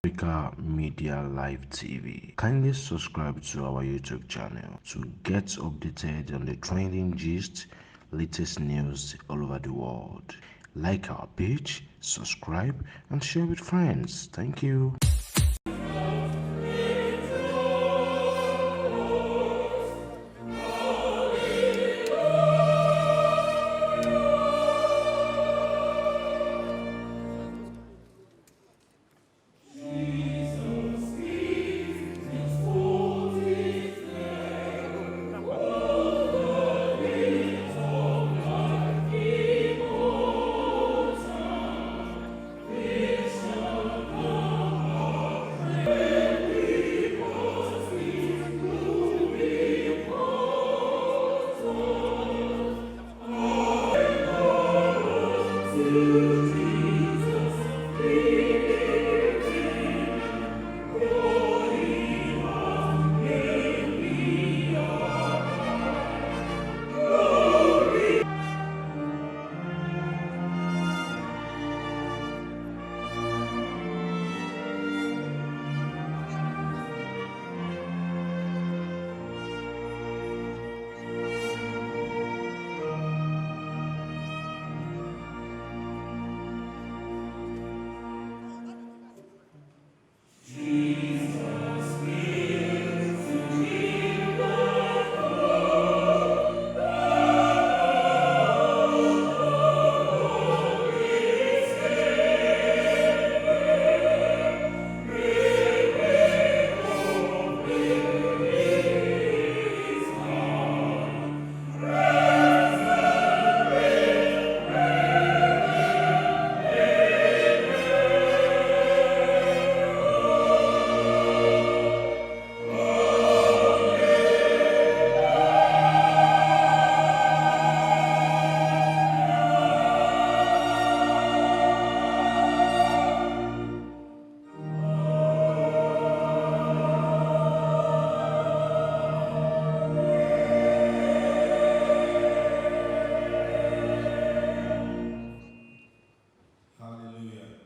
Africa Media Live TV. Kindly subscribe to our YouTube channel to get updated on the trending gist, latest news all over the world. Like our page, subscribe, and share with friends. Thank you. Hallelujah.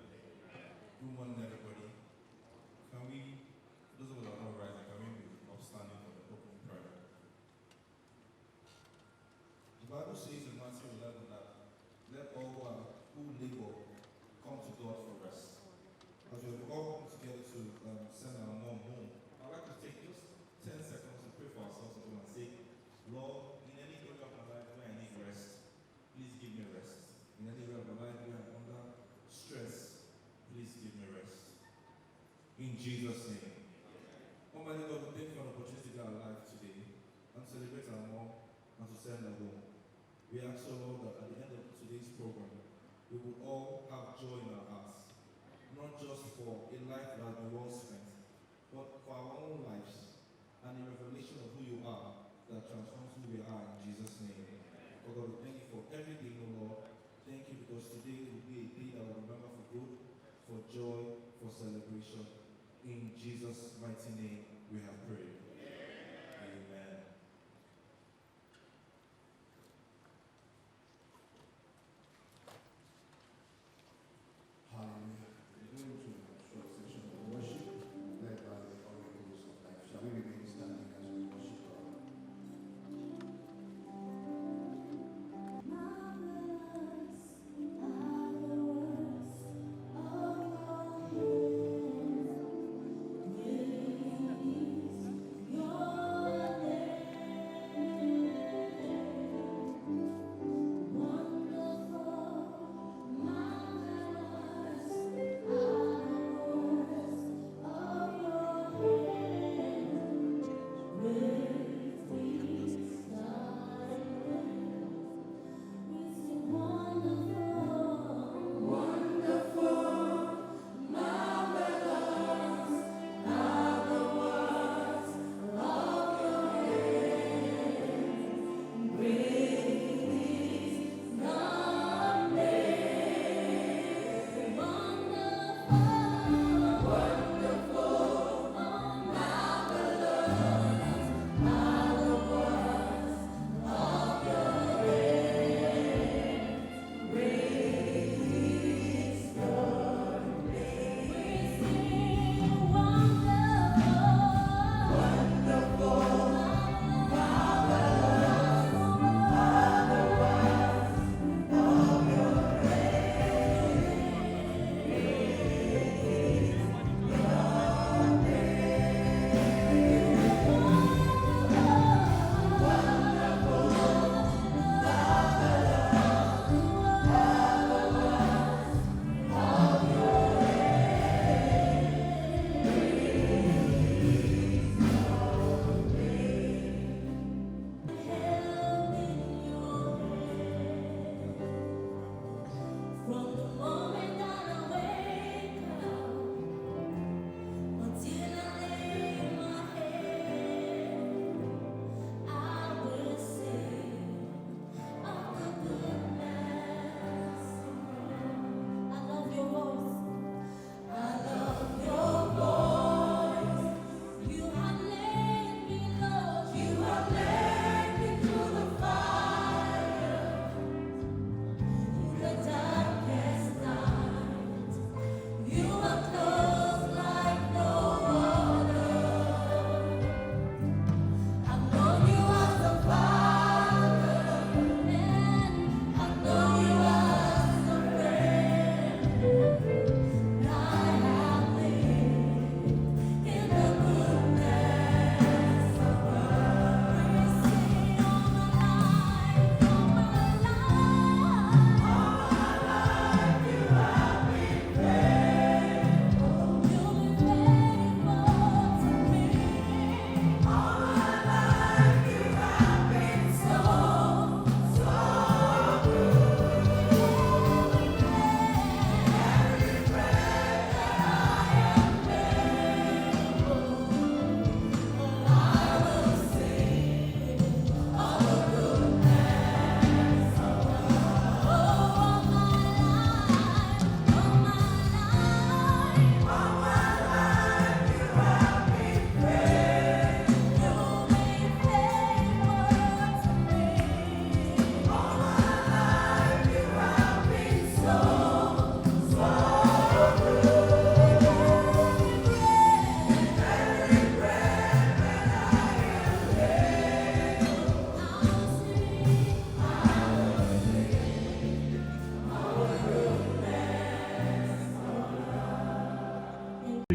Good morning, everybody. Can we, those of us that are not rising, can we be upstanding for the open prayer? The Bible says in Matthew 11 that let all who labor come to God for rest. As we have all come together to send our mom home, I'd like to take just 10 seconds to pray for ourselves as well and say, Lord, in any area of my life where I need rest, please give me rest. In any area of my life where I'm under stress, please give me rest. In Jesus' name. Almighty God, we thank you for an opportunity to be alive today and celebrate our mom and to send her home. We ask, O Lord, that at the end of today's program, we will all have joy in our hearts, not just for a life that has been well spent, but for our own lives and a revelation of who you are that transforms who we are in Jesus' name. Oh God, we thank you for everything, O Lord. Thank you because today will be a day that we'll remember for good, for joy, for celebration. In Jesus' mighty name we have prayed. Amen. Hallelujah. We're going to a short session of worship led by the oracles of life. Shall we remain standing as we worship God? Your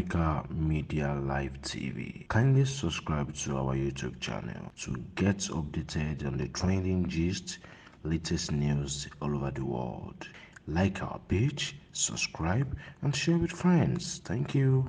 Leica Media Live TV. Kindly subscribe to our YouTube channel to get updated on the trending gist, latest news all over the world. Like our page, subscribe, and share with friends. Thank you.